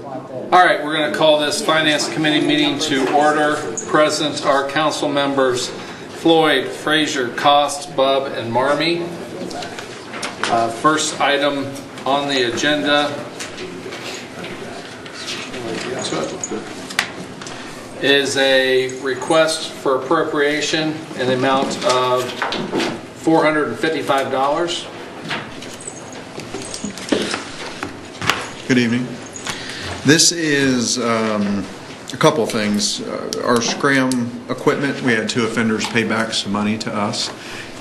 All right, we're going to call this Finance Committee meeting to order. Present are council members Floyd, Frazier, Cost, Bub, and Marmee. First item on the agenda is a request for appropriation in the amount of $455. Good evening. This is a couple of things. Our Scram equipment, we had 2 offenders pay back some money to us.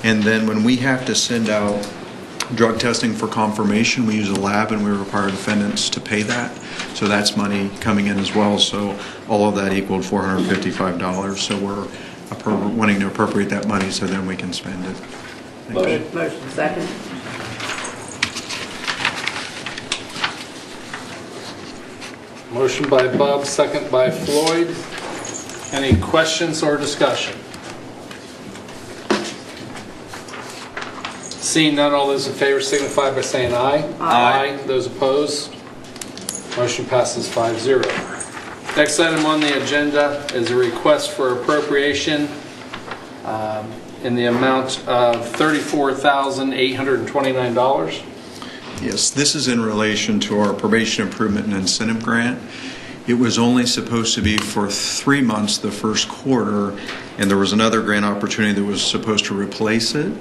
And then when we have to send out drug testing for confirmation, we use a lab and we require defendants to pay that. So that's money coming in as well. So all of that equaled $455. So we're wanting to appropriate that money so then we can spend it. Motion second. Motion by Bub, second by Floyd. Any questions or discussion? Seeing none, all those in favor signify by saying aye. Aye. Those opposed? Motion passes 5-0. Next item on the agenda is a request for appropriation in the amount of $34,829. Yes, this is in relation to our probation improvement and incentive grant. It was only supposed to be for 3 months the first quarter, and there was another grant opportunity that was supposed to replace it,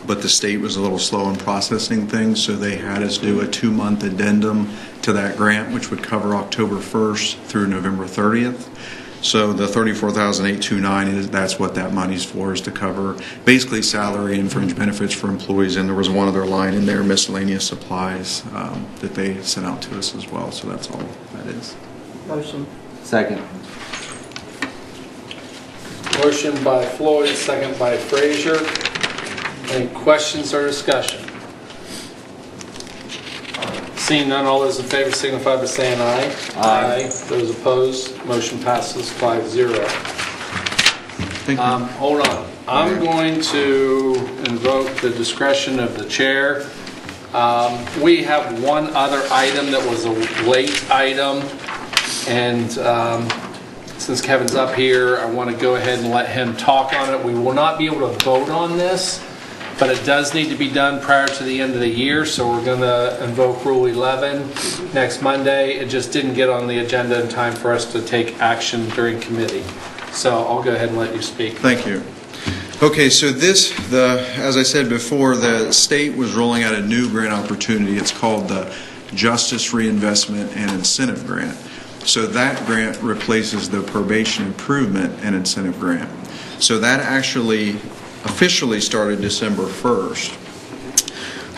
but the state was a little slow in processing things, so they had us do a 2-month addendum to that grant, which would cover October 1st through November 30th. So the $34,829 that's what that money's for, is to cover basically salary and fringe benefits for employees, and there was one other line in there, miscellaneous supplies, that they sent out to us as well. So that's all that is. Motion. Second. Motion by Floyd, second by Frazier. Any questions or discussion? Seeing none, all those in favor signify by saying aye. Aye. Those opposed, motion passes 5-0. Thank you. Hold on. I'm going to invoke the discretion of the chair. We have one other item that was a late item, and since Kevin's up here, I want to go ahead and let him talk on it. We will not be able to vote on this, but it does need to be done prior to the end of the year, so we're going to invoke Rule 11 next Monday. It just didn't get on the agenda in time for us to take action during committee. So I'll go ahead and let you speak. Thank you. Okay, so as I said before, the state was rolling out a new grant opportunity. It's called the Justice Reinvestment and Incentive Grant. So that grant replaces the Probation Improvement and Incentive Grant. So that actually officially started December 1st.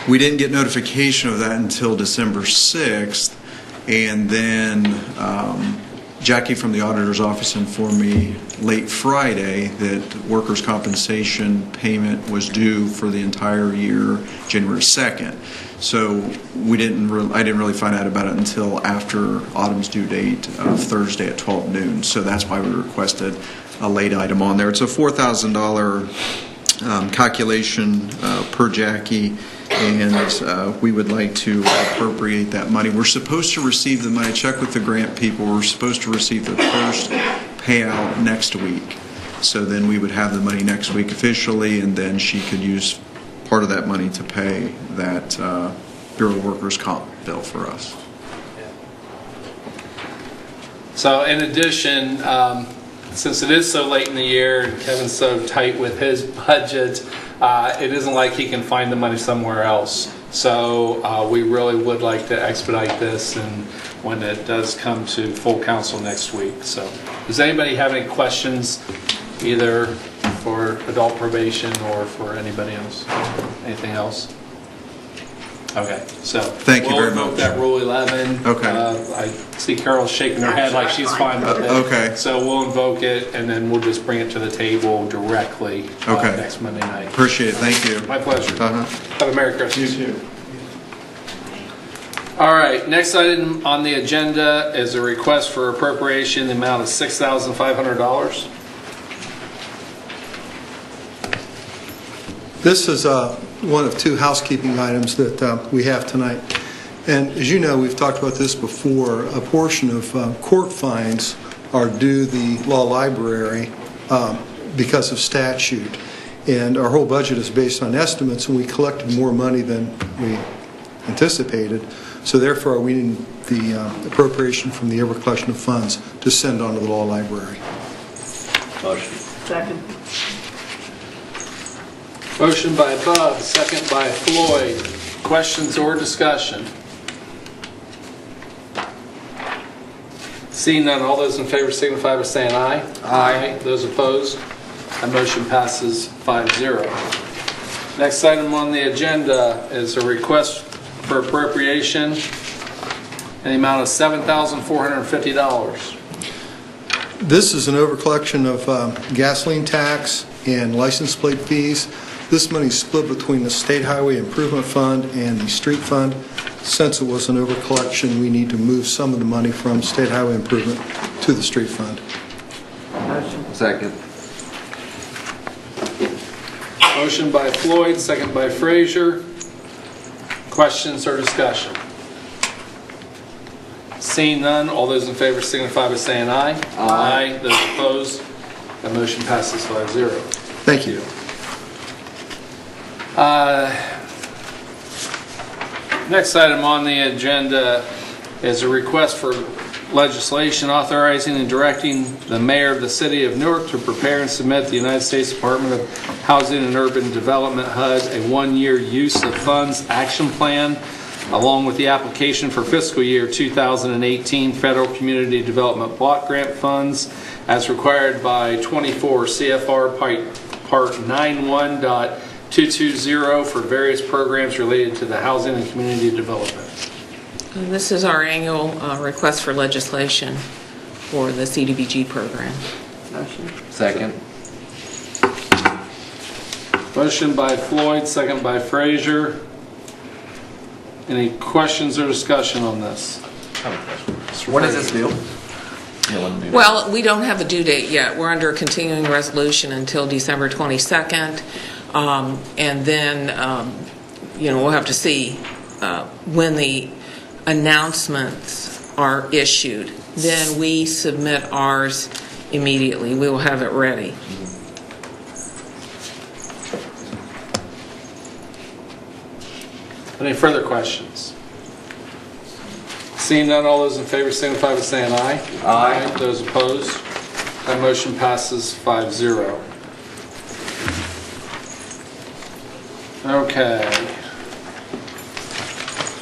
We didn't get notification of that until December 6th, and then Jackie from the auditor's office informed me late Friday that workers' compensation payment was due for the entire year, January 2nd. So I didn't really find out about it until after Autumn's due date of Thursday at 12 noon. So that's why we requested a late item on there. It's a $4,000 calculation per Jackie, and we would like to appropriate that money. We're supposed to receive the money. I checked with the grant people. We're supposed to receive the first payout next week. So then we would have the money next week officially, and then she could use part of that money to pay that Bureau of Workers' Comp bill for us. So in addition, since it is so late in the year and Kevin's so tight with his budget, it isn't like he can find the money somewhere else. So we really would like to expedite this, and when it does come to full council next week. So does anybody have any questions, either for adult probation or for anybody else? Anything else? Okay, so thank you very much. We'll invoke that Rule 11. Okay. I see Carol shaking her head like she's fine with it. Okay. So we'll invoke it, and then we'll just bring it to the table directly next Monday night. Appreciate it. Thank you. My pleasure. Have a Merry Christmas. You too. All right, next item on the agenda is a request for appropriation in the amount of $6,500. This is one of two housekeeping items that we have tonight. And as you know, we've talked about this before, a portion of court fines are due the law library because of statute. And our whole budget is based on estimates, and we collected more money than we anticipated. So therefore, we need the appropriation from the ever collection of funds to send on to the law library. Motion. Second. Motion by Bub, second by Floyd. Questions or discussion? Seeing none, all those in favor signify by saying aye. Aye. Those opposed? That motion passes 5-0. Next item on the agenda is a request for appropriation in the amount of $7,450. This is an overcollection of gasoline tax and license plate fees. This money is split between the State Highway Improvement Fund and the Street Fund. Since it was an overcollection, we need to move some of the money from State Highway Improvement to the Street Fund. Motion. Second. Motion by Floyd, second by Frazier. Questions or discussion? Seeing none, all those in favor signify by saying aye. Aye. Those opposed, that motion passes 5-0. Thank you. Next item on the agenda is a request for legislation authorizing and directing the mayor of the city of Newark to prepare and submit to the United States Department of Housing and Urban Development HUD a one-year use of funds action plan, along with the application for fiscal year 2018 federal community development block grant funds as required by 24 CFR Part 91.220 for various programs related to the housing and community development. This is our annual request for legislation for the CDBG program. Motion. Second. Motion by Floyd, second by Frazier. Any questions or discussion on this? When does this due? Well, we don't have a due date yet. We're under a continuing resolution until December 22nd. And then, we'll have to see when the announcements are issued. Then we submit ours immediately. We will have it ready. Any further questions? Seeing none, all those in favor signify by saying aye. Aye. Those opposed, that motion passes 5-0. Okay.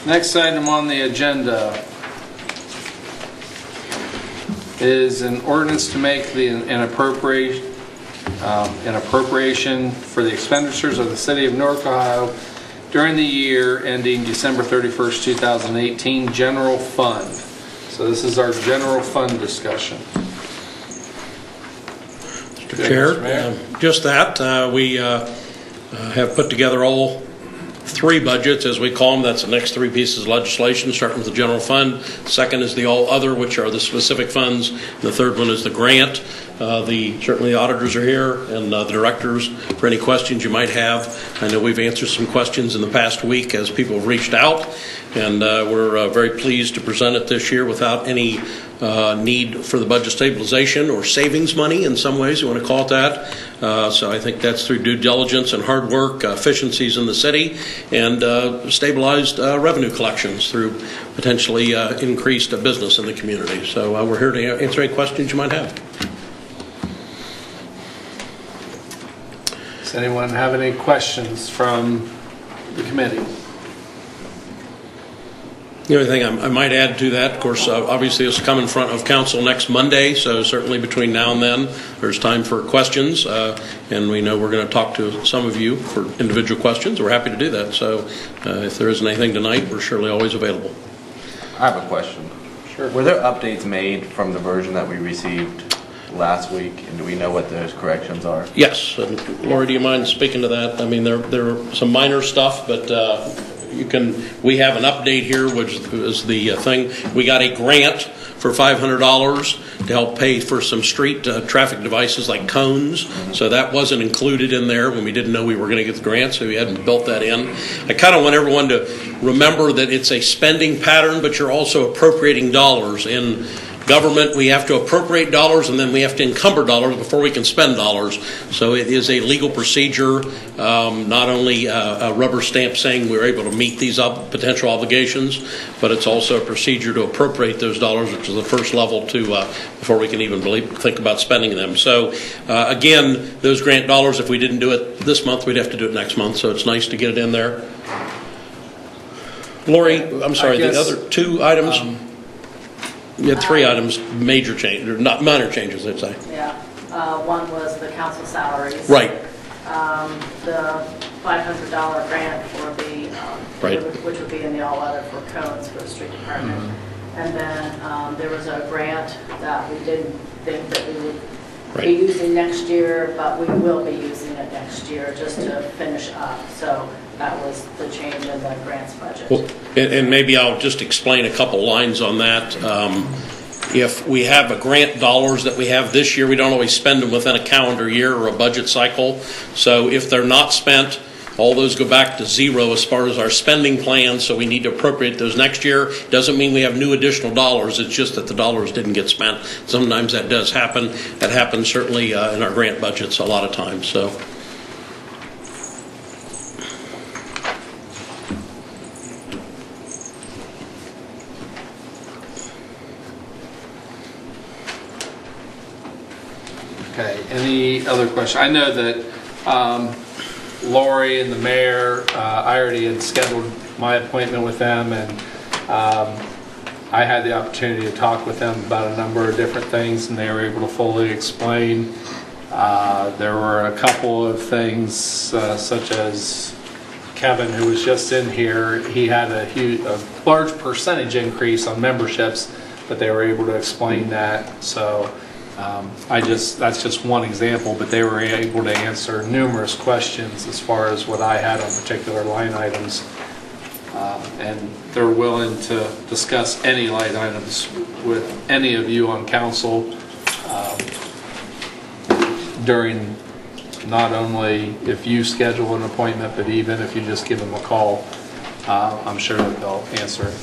Next item on the agenda is an ordinance to make an appropriation for the expenditures of the city of Newark, Ohio during the year ending December 31st, 2018, general fund. So this is our general fund discussion. Mr. Chair, just that. We have put together all three budgets, as we call them. That's the next three pieces of legislation, starting with the general fund. Second is the all other, which are the specific funds. And the third one is the grant. Certainly the auditors are here, and the directors for any questions you might have. I know we've answered some questions in the past week as people have reached out, and we're very pleased to present it this year without any need for the budget stabilization or savings money in some ways, you want to call it that. So I think that's through due diligence and hard work, efficiencies in the city, and stabilized revenue collections through potentially increased business in the community. So we're here to answer any questions you might have. Does anyone have any questions from the committee? The only thing I might add to that, of course, obviously this will come in front of council next Monday, so certainly between now and then there's time for questions, and we know we're going to talk to some of you for individual questions. We're happy to do that, so if there isn't anything tonight, we're surely always available. I have a question. Sure. Were there updates made from the version that we received last week, and do we know what those corrections are? Yes, and Lori, do you mind speaking to that? I mean, there are some minor stuff, but we have an update here, which is the thing. We got a grant for $500 to help pay for some street traffic devices like cones. So that wasn't included in there when we didn't know we were going to get the grant, so we hadn't built that in. I kind of want everyone to remember that it's a spending pattern, but you're also appropriating dollars. In government, we have to appropriate dollars and then we have to encumber dollars before we can spend dollars. So it is a legal procedure, not only a rubber stamp saying we're able to meet these potential obligations, but it's also a procedure to appropriate those dollars, which is the first level to before we can even think about spending them. So again, those grant dollars, if we didn't do it this month, we'd have to do it next month. So it's nice to get it in there. Lori, I'm sorry, the other two items. You had three items, major change, or not minor changes, I'd say. Yeah. One was the council salaries. Right. The $500 grant for the, Right. which would be in the all other for cones for the street department. And then there was a grant that we didn't think that we would be using next year, but we will be using it next year just to finish up. So that was the change in the grants budget. Well, and maybe I'll just explain a couple lines on that. If we have a grant dollars that we have this year, we don't always spend them within a calendar year or a budget cycle. So if they're not spent, all those go back to zero as far as our spending plan, so we need to appropriate those next year. Doesn't mean we have new additional dollars, it's just that the dollars didn't get spent. Sometimes that does happen. That happens certainly in our grant budgets a lot of times. So. Okay, any other question? I know that Lori and the mayor, I already had scheduled my appointment with them, and I had the opportunity to talk with them about a number of different things, and they were able to fully explain. There were a couple of things, such as Kevin, who was just in here, he had a large percentage increase on memberships, but they were able to explain that. So that's just one example, but they were able to answer numerous questions as far as what I had on particular line items. And they're willing to discuss any line items with any of you on council during, not only if you schedule an appointment, but even if you just give them a call, I'm sure that they'll answer it.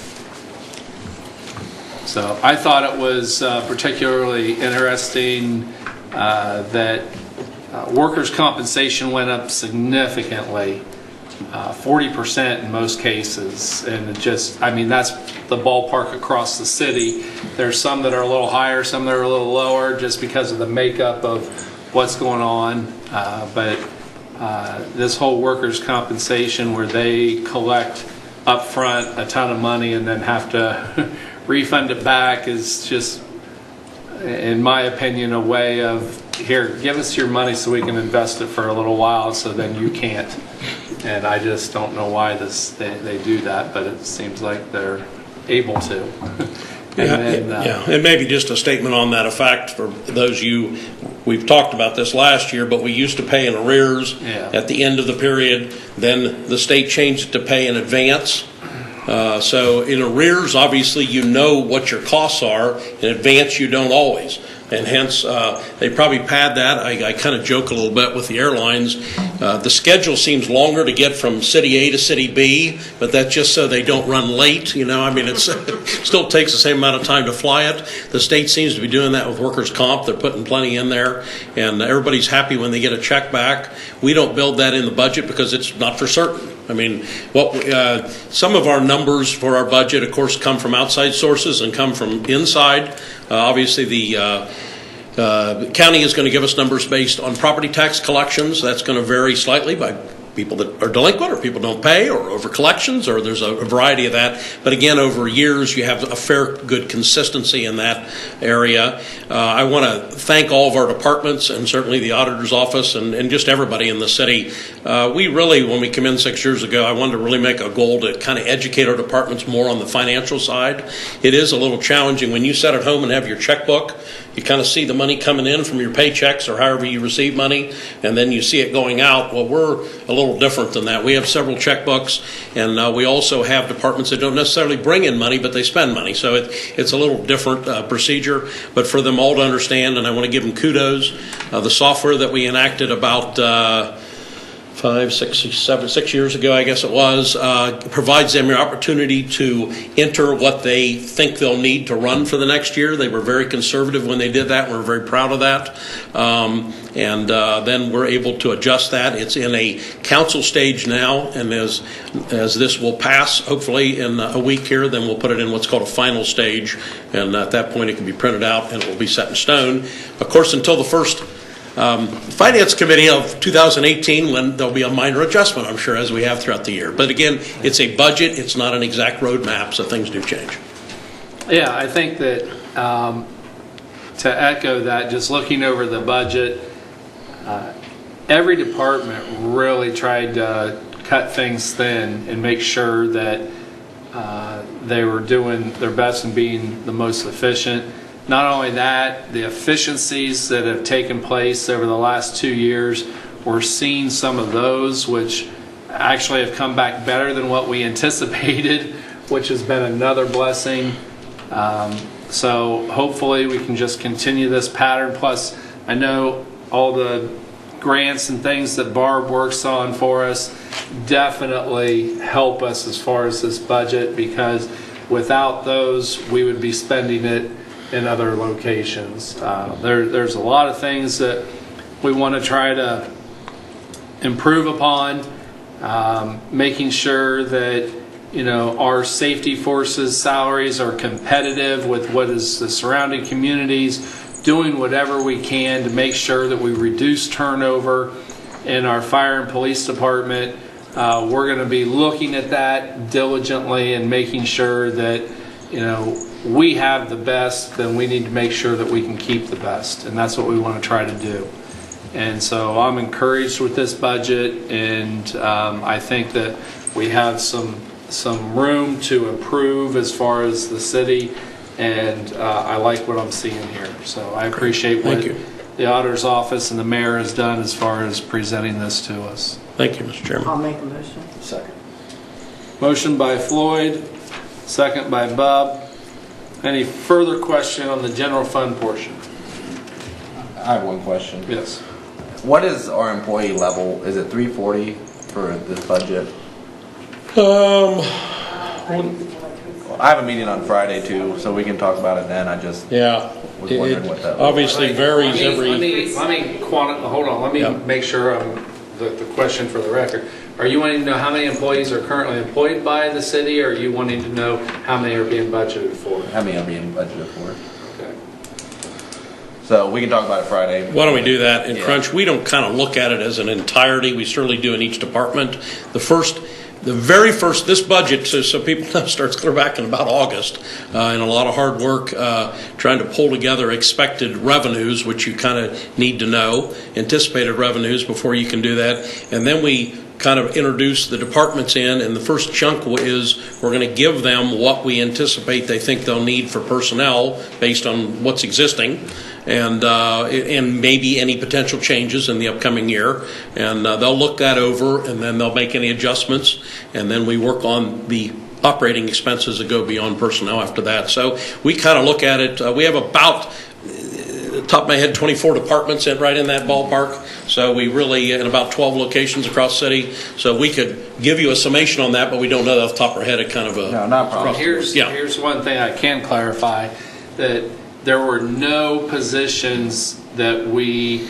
So I thought it was particularly interesting that workers' compensation went up significantly, 40% in most cases, and it just, I mean, that's the ballpark across the city. There's some that are a little higher, some that are a little lower, just because of the makeup of what's going on. But this whole workers' compensation, where they collect up front a ton of money and then have to refund it back, is just, in my opinion, a way of, here, give us your money so we can invest it for a little while, so then you can't. And I just don't know why they do that, but it seems like they're able to. And maybe just a statement on that effect for those of you, we've talked about this last year, but we used to pay in arrears at the end of the period. Then the state changed it to pay in advance. So in arrears, obviously, you know what your costs are. In advance, you don't always. And hence, they probably pad that. I kind of joke a little bit with the airlines. The schedule seems longer to get from city A to city B, but that's just so they don't run late. You know, I mean, it still takes the same amount of time to fly it. The state seems to be doing that with workers' comp. They're putting plenty in there, and everybody's happy when they get a check back. We don't build that in the budget because it's not for certain. I mean, some of our numbers for our budget, of course, come from outside sources and come from inside. Obviously, the county is going to give us numbers based on property tax collections. That's going to vary slightly by people that are delinquent or people don't pay or over collections, or there's a variety of that. But again, over years, you have a fair, good consistency in that area. I want to thank all of our departments and certainly the auditor's office and just everybody in the city. We really, when we came in 6 years ago, I wanted to really make a goal to kind of educate our departments more on the financial side. It is a little challenging when you sit at home and have your checkbook you kind of see the money coming in from your paychecks or however you receive money, and then you see it going out. Well, we're a little different than that. We have several checkbooks, and we also have departments that don't necessarily bring in money, but they spend money. So it's a little different procedure, but for them all to understand, and I want to give them kudos. The software that we enacted about 6 years ago, I guess it was, provides them the opportunity to enter what they think they'll need to run for the next year. They were very conservative when they did that. We're very proud of that. And then we're able to adjust that. It's in a council stage now, and as this will pass, hopefully in a week here, then we'll put it in what's called a final stage. And at that point, it can be printed out and it will be set in stone. Of course, until the first Finance Committee of 2018, when there'll be a minor adjustment, I'm sure, as we have throughout the year. But again, it's a budget. It's not an exact roadmap, so things do change. Yeah, I think that to echo that, just looking over the budget, every department really tried to cut things thin and make sure that they were doing their best and being the most efficient. Not only that, the efficiencies that have taken place over the last 2 years, we're seeing some of those which actually have come back better than what we anticipated, which has been another blessing. So hopefully we can just continue this pattern. Plus, I know all the grants and things that Barb works on for us definitely help us as far as this budget, because without those, we would be spending it in other locations. There's a lot of things that we want to try to improve upon, making sure that our safety forces salaries are competitive with what is the surrounding communities, doing whatever we can to make sure that we reduce turnover in our fire and police department. We're going to be looking at that diligently and making sure that we have the best, then we need to make sure that we can keep the best, and that's what we want to try to do. And so I'm encouraged with this budget, and I think that we have some room to improve as far as the city, and I like what I'm seeing here. So I appreciate what the auditor's office and the mayor has done as far as presenting this to us. Thank you, Mr. Chairman. I'll make a motion. Second. Motion by Floyd, second by Bub. Any further question on the general fund portion? I have one question. Yes. What is our employee level? Is it 340 for this budget? I have a meeting on Friday too, so we can talk about it then. I just was wondering what that was. Obviously varies every... Let me hold on. Let me make sure the question for the record. Are you wanting to know how many employees are currently employed by the city, or are you wanting to know how many are being budgeted for? How many are being budgeted for? Okay. So we can talk about it Friday. Why don't we do that? In Crunch, we don't kind of look at it as an entirety. We certainly do in each department. The very first, this budget, so people know, starts clear back in about August, and a lot of hard work trying to pull together expected revenues, which you kind of need to know, anticipated revenues before you can do that. And then we kind of introduce the departments in, and the first chunk is we're going to give them what we anticipate they think they'll need for personnel based on what's existing, and maybe any potential changes in the upcoming year, and they'll look that over, and then they'll make any adjustments, and then we work on the operating expenses that go beyond personnel after that. So we kind of look at it. We have about, top of my head, 24 departments right in that ballpark. So we really, in about 12 locations across the city. So we could give you a summation on that, but we don't know that off the top of our head. It kind of a... No, not a problem. Here's one thing I can clarify, that there were no positions that we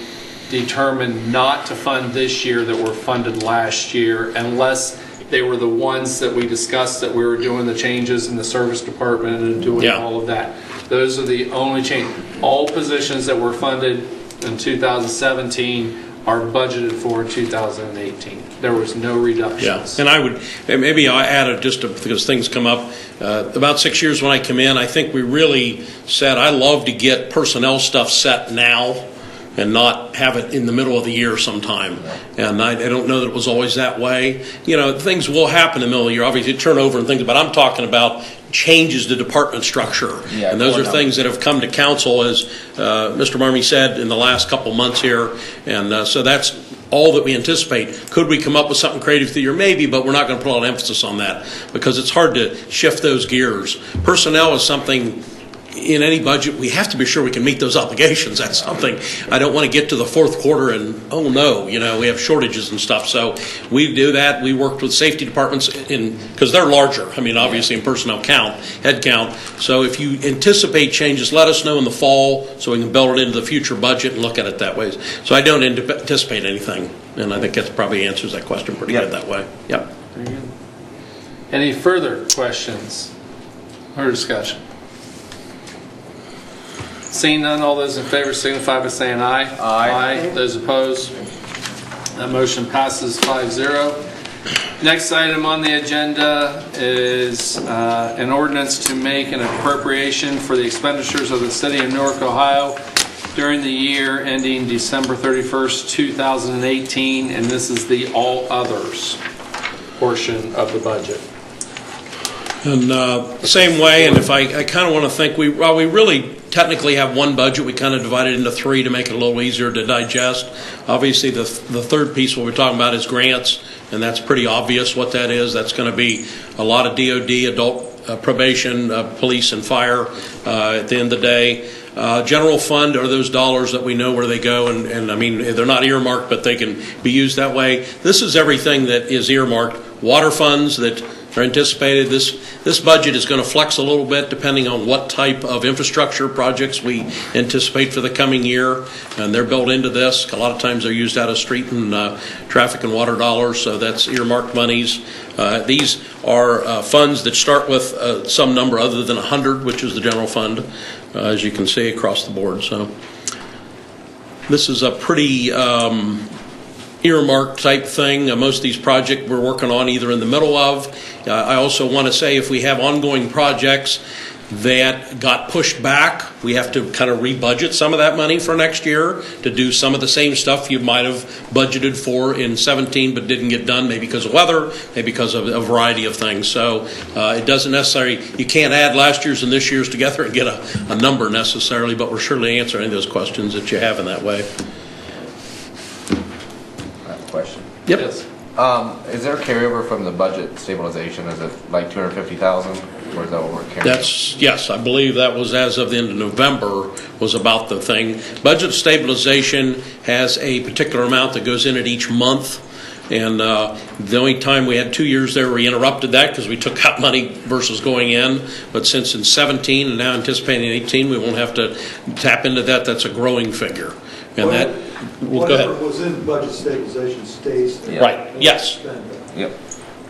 determined not to fund this year that were funded last year, unless they were the ones that we discussed that we were doing the changes in the service department and doing all of that. Those are the only change. All positions that were funded in 2017 are budgeted for in 2018. There was no reductions. Yeah, and maybe I'll add it just because things come up. About 6 years when I come in, I think we really said I love to get personnel stuff set now and not have it in the middle of the year sometime. And I don't know that it was always that way. Things will happen in the middle of the year. Obviously, turnover and things, but I'm talking about changes the department structure. Yeah, and those are going things that have come to council, as Mr. Marmee said, in the last couple months here. And so that's all that we anticipate. Could we come up with something creative for the year? Maybe, but we're not going to put a lot of emphasis on that because it's hard to shift those gears. Personnel is something in any budget, we have to be sure we can meet those obligations. That's something I don't want to get to the fourth quarter and, oh no, we have shortages and stuff. So we do that. We worked with safety departments because they're larger. I mean, obviously in personnel count, head count. So if you anticipate changes, let us know in the fall so we can build it into the future budget and look at it that way. So I don't anticipate anything. And I think that probably answers that question pretty good that way. Yep. Very good. Any further questions or discussion? Seeing none, all those in favor signify by saying aye. Aye. Those opposed, that motion passes 5-0. Next item on the agenda is an ordinance to make an appropriation for the expenditures of the City of Newark, Ohio during the year ending December 31st, 2018, and this is the all others portion of the budget. And same way, and if I kind of want to think, we really technically have one budget. We kind of divide it into three to make it a little easier to digest. Obviously, the third piece, what we're talking about, is grants, and that's pretty obvious what that is. That's going to be a lot of DOD, adult probation, police, and fire at the end of the day. General fund are those dollars that we know where they go, and I mean, they're not earmarked, but they can be used that way. This is everything that is earmarked. Water funds that are anticipated. This budget is going to flex a little bit depending on what type of infrastructure projects we anticipate for the coming year, and they're built into this. A lot of times they're used out of street and traffic and water dollars, so that's earmarked monies. These are funds that start with some number other than 100, which is the general fund, as you can see across the board. So this is a pretty earmark type thing. Most of these projects we're working on either in the middle of. I also want to say if we have ongoing projects that got pushed back, we have to kind of rebudget some of that money for next year to do some of the same stuff you might have budgeted for in 17 but didn't get done, maybe because of weather, maybe because of a variety of things. So it doesn't necessarily, you can't add last year's and this year's together and get a number necessarily, but we're surely answering any of those questions that you have in that way. Question. Yep. Yes. Is there a carryover from the budget stabilization? Is it like 250,000, or is that what we're carrying? Yes, I believe that was as of the end of November was about the thing. Budget stabilization has a particular amount that goes in it each month. And the only time we had 2 years there, we interrupted that because we took out money versus going in. But since in 17 and now anticipating 18, we won't have to tap into that. That's a growing figure. And that, well, go ahead. Whatever was in budget stabilization stays there. Right, yes. Yep.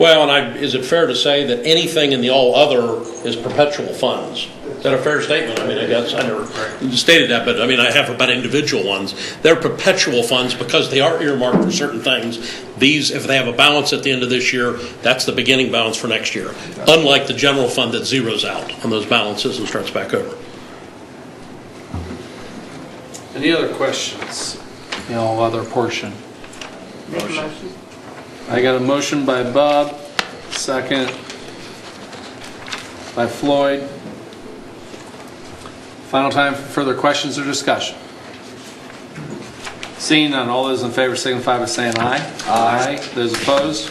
Well, and is it fair to say that anything in the all other is perpetual funds? Is that a fair statement? I mean, I guess I never stated that, but I mean, I have about individual ones. They're perpetual funds because they are earmarked for certain things. These, if they have a balance at the end of this year, that's the beginning balance for next year. Unlike the general fund that zeroes out on those balances and starts back over. Any other questions? The all other portion. Make a motion. I got a motion by Bob, second by Floyd. Final time for further questions or discussion. Seeing none, all those in favor signify by saying aye. Aye. Those opposed,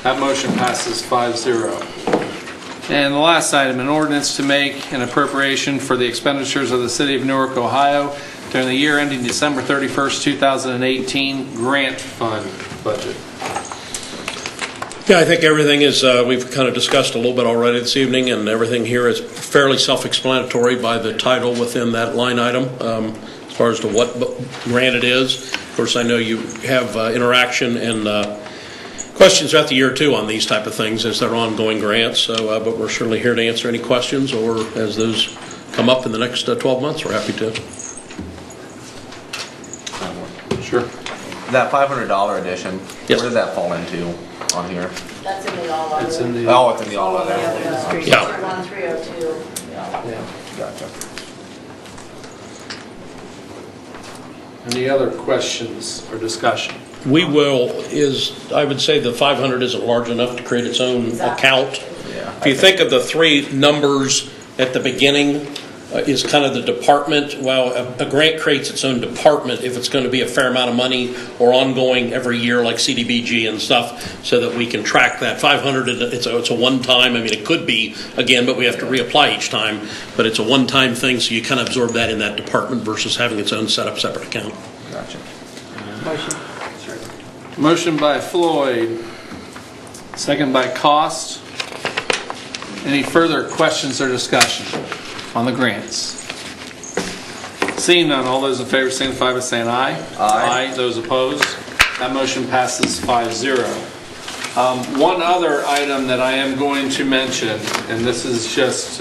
that motion passes 5-0. And the last item, an ordinance to make an appropriation for the expenditures of the City of Newark, Ohio during the year ending December 31st, 2018 grant fund budget. Yeah, I think everything is, we've kind of discussed a little bit already this evening, and everything here is fairly self-explanatory by the title within that line item as far as to what grant it is. Of course, I know you have interaction and questions throughout the year, too, on these type of things as they're ongoing grants. So, but we're certainly here to answer any questions, or as those come up in the next 12 months, we're happy to. Sure. That $500 addition, Yes. where does that fall into on here? That's in the all other. It's in the, Oh, it's in the all other. Yeah. 1302. yeah. Gotcha. Any other questions or discussion? We will, I would say the 500 isn't large enough to create its own Exactly. account. Yeah. If you think of the three numbers at the beginning, is kind of the department. Well, a grant creates its own department if it's going to be a fair amount of money or ongoing every year, like CDBG and stuff, so that we can track that. 500, it's a one-time. I mean, it could be again, but we have to reapply each time. But it's a one-time thing, so you kind of absorb that in that department versus having its own set up separate account. Gotcha. Motion. Motion by Floyd, second by Cost. Any further questions or discussion on the grants? Seeing none, all those in favor signify by saying aye. Aye. Those opposed? That motion passes 5-0. One other item that I am going to mention, and this is just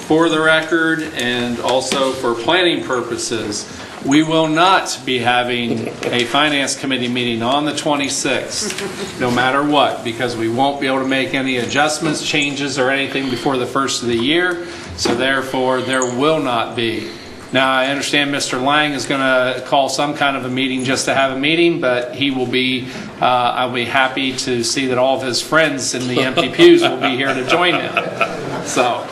for the record and also for planning purposes, we will not be having a Finance Committee meeting on the 26th, no matter what, because we won't be able to make any adjustments, changes, or anything before the first of the year. So therefore, there will not be. Now, I understand Mr. Lang is going to call some kind of a meeting just to have a meeting, but he will be, I'll be happy to see that all of his friends in the empty pews will be here to join him. So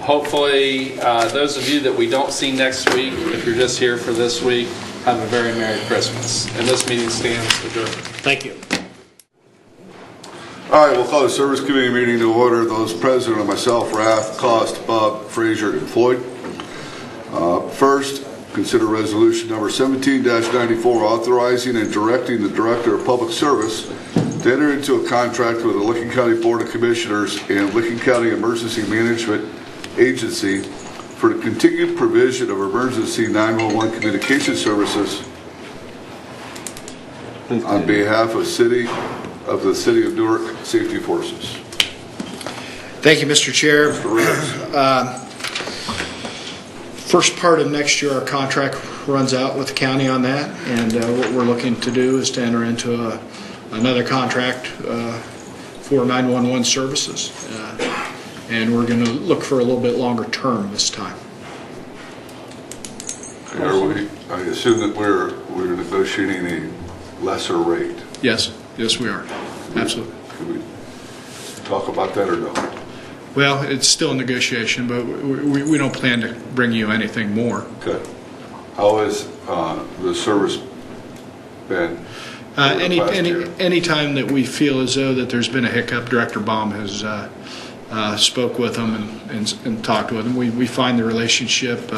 hopefully, those of you that we don't see next week, if you're just here for this week, have a very Merry Christmas. And this meeting stands adjourned. Thank you. All right, we'll call the Service Committee meeting to order. Those present are myself, Rath, Cost, Bob, Frazier, and Floyd. First, consider resolution number 17-94, authorizing and directing the Director of Public Service to enter into a contract with the Licking County Board of Commissioners and Licking County Emergency Management Agency for the continued provision of emergency 911 communication services on behalf of the City of Newark Safety Forces. Thank you, Mr. Chair. Mr. Rhodes. First part of next year, our contract runs out with the county on that, and what we're looking to do is to enter into another contract for 911 services, and we're going to look for a little bit longer term this time. I assume that we're negotiating a lesser rate. Yes, we are. Absolutely. Can we talk about that or no? Well, it's still a negotiation, but we don't plan to bring you anything more. Okay. How has the service been? Any time that we feel as though that there's been a hiccup, Director Baum has spoke with them and talked with them. We find the relationship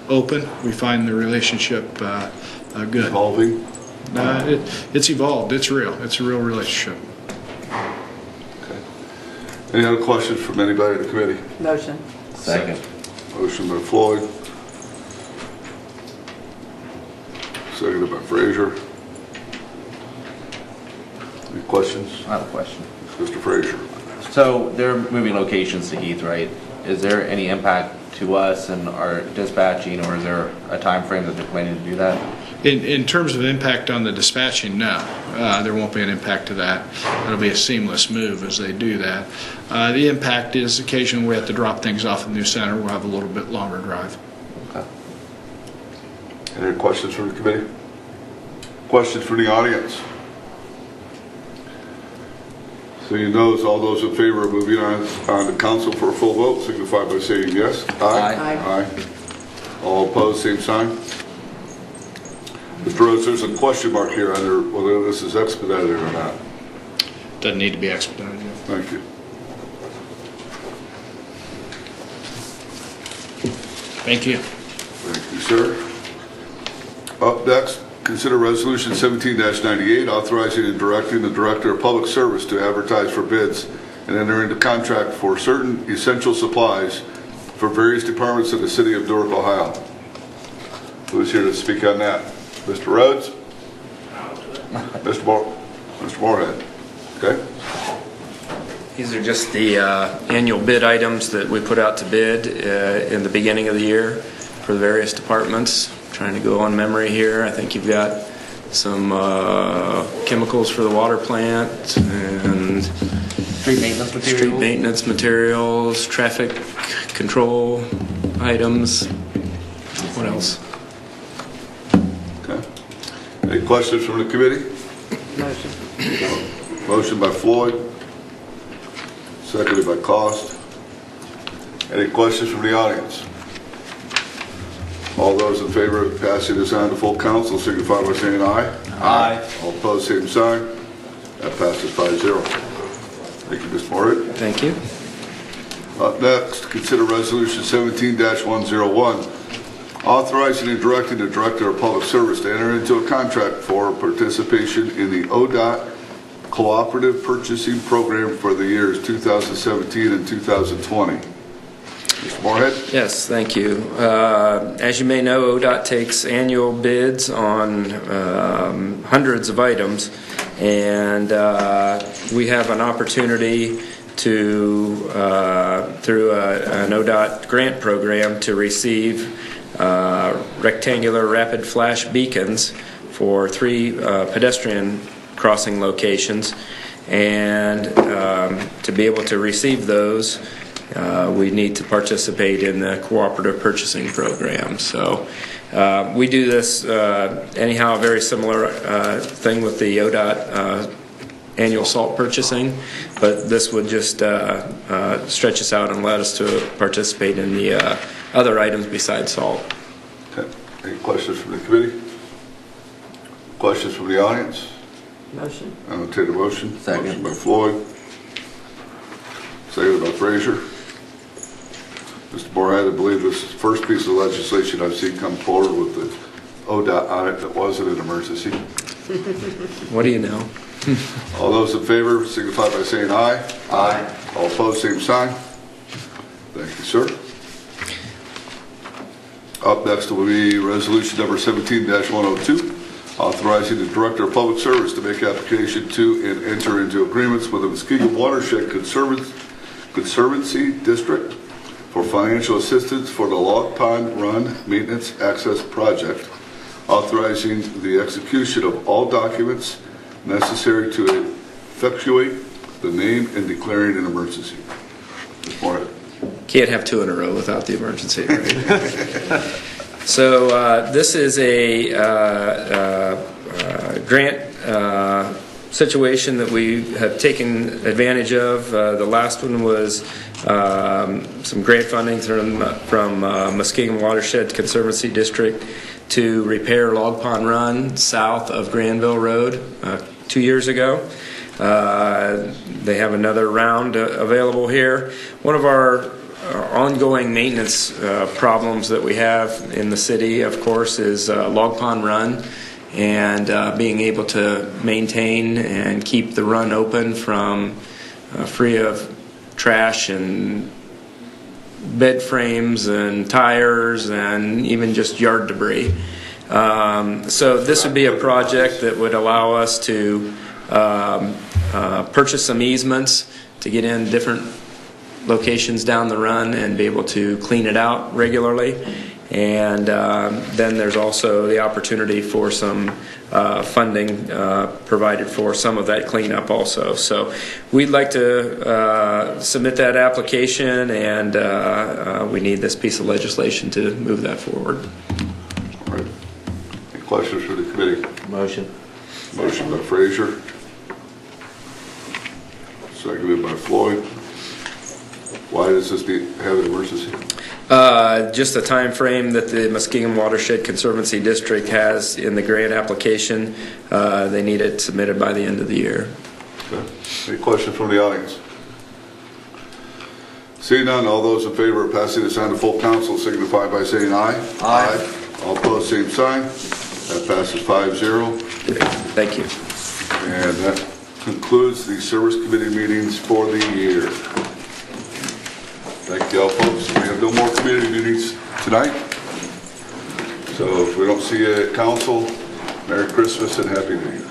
open. We find the relationship good. Evolving? It's evolved. It's real. It's a real relationship. Okay. Any other questions from anybody in the committee? Motion. Second. Motion by Floyd. Seconded by Frazier. Any questions? I have a question. Mr. Frazier. So they're moving locations to Heath, right? Is there any impact to us and our dispatching, or is there a time frame that they're planning to do that? In terms of impact on the dispatching, no. There won't be an impact to that. It'll be a seamless move as they do that. The impact is occasionally we have to drop things off at the new center. We'll have a little bit longer drive. Okay. Any questions from the committee? Questions from the audience? Seeing those, all those in favor of moving on to council for a full vote, signify by saying yes. Aye. Aye. All opposed, same sign. Mr. Rhodes, there's a question mark here under whether this is expedited or not. Doesn't need to be expedited. Thank you. Thank you. Thank you, sir. Up next, consider resolution 17-98, authorizing and directing the Director of Public Service to advertise for bids and enter into contract for certain essential supplies for various departments of the City of Newark, Ohio. Who's here to speak on that? Mr. Rhodes? Mr. Moorhead? Okay. These are just the annual bid items that we put out to bid in the beginning of the year for the various departments. Trying to go on memory here. I think you've got some chemicals for the water plant and street maintenance materials, traffic control items. What else? Okay. Any questions from the committee? Motion. Motion by Floyd. seconded by Cost. Any questions from the audience? All those in favor of passing this on to full council signify by saying aye. Aye. All opposed, same sign. That passes 5-0. Thank you, Mr. Morit. Thank you. Up next, consider Resolution 17-101, authorizing and directing the Director of Public Service to enter into a contract for participation in the ODOT Cooperative Purchasing Program for the years 2017 and 2020. Mr. Moorhead? Yes, thank you. As you may know, ODOT takes annual bids on hundreds of items, and we have an opportunity to, through an ODOT grant program, to receive rectangular rapid flash beacons for 3 pedestrian crossing locations, and to be able to receive those, we need to participate in the cooperative purchasing program. So we do this anyhow, a very similar thing with the ODOT annual salt purchasing, but this would just stretch us out and let us to participate in the other items besides salt. Okay. Any questions from the committee? Questions from the audience? Motion. I'll take the motion. Second. Motion by Floyd. Seconded by Frazier. Mr. Moorhead, I believe this is the first piece of legislation I've seen come forward with the ODOT on it that wasn't an emergency. What do you know? All those in favor signify by saying aye. Aye. All opposed, same sign. Thank you, sir. Up next will be resolution number 17-102, authorizing the Director of Public Service to make application to and enter into agreements with the Muskingum Watershed Conservancy District for financial assistance for the Log Pond Run Maintenance Access Project, authorizing the execution of all documents necessary to effectuate the name and declaring an emergency. Ms. Moorhead. Can't have 2 in a row without the emergency, right? So this is a grant situation that we have taken advantage of. The last one was some grant funding from Muskingum Watershed Conservancy District to repair Log Pond Run south of Granville Road 2 years ago. They have another round available here. One of our ongoing maintenance problems that we have in the city, of course, is Log Pond Run, and being able to maintain and keep the run open from free of trash and bed frames and tires and even just yard debris. So this would be a project that would allow us to purchase some easements to get in different locations down the run and be able to clean it out regularly. And then there's also the opportunity for some funding provided for some of that cleanup also. So we'd like to submit that application, and we need this piece of legislation to move that forward. All right. Any questions for the committee? Motion. Motion by Frazier. Seconded by Floyd. Why does this have an emergency? Just the time frame that the Muskingum Watershed Conservancy District has in the grant application. They need it submitted by the end of the year. Okay. Any questions from the audience? Seeing none, all those in favor of passing this on to full council signify by saying aye. Aye. All opposed, same sign. That passes 5-0. Thank you. And that concludes the service committee meetings for the year. Thank you all, folks. We have no more community meetings tonight. So if we don't see you at council, Merry Christmas and Happy New Year.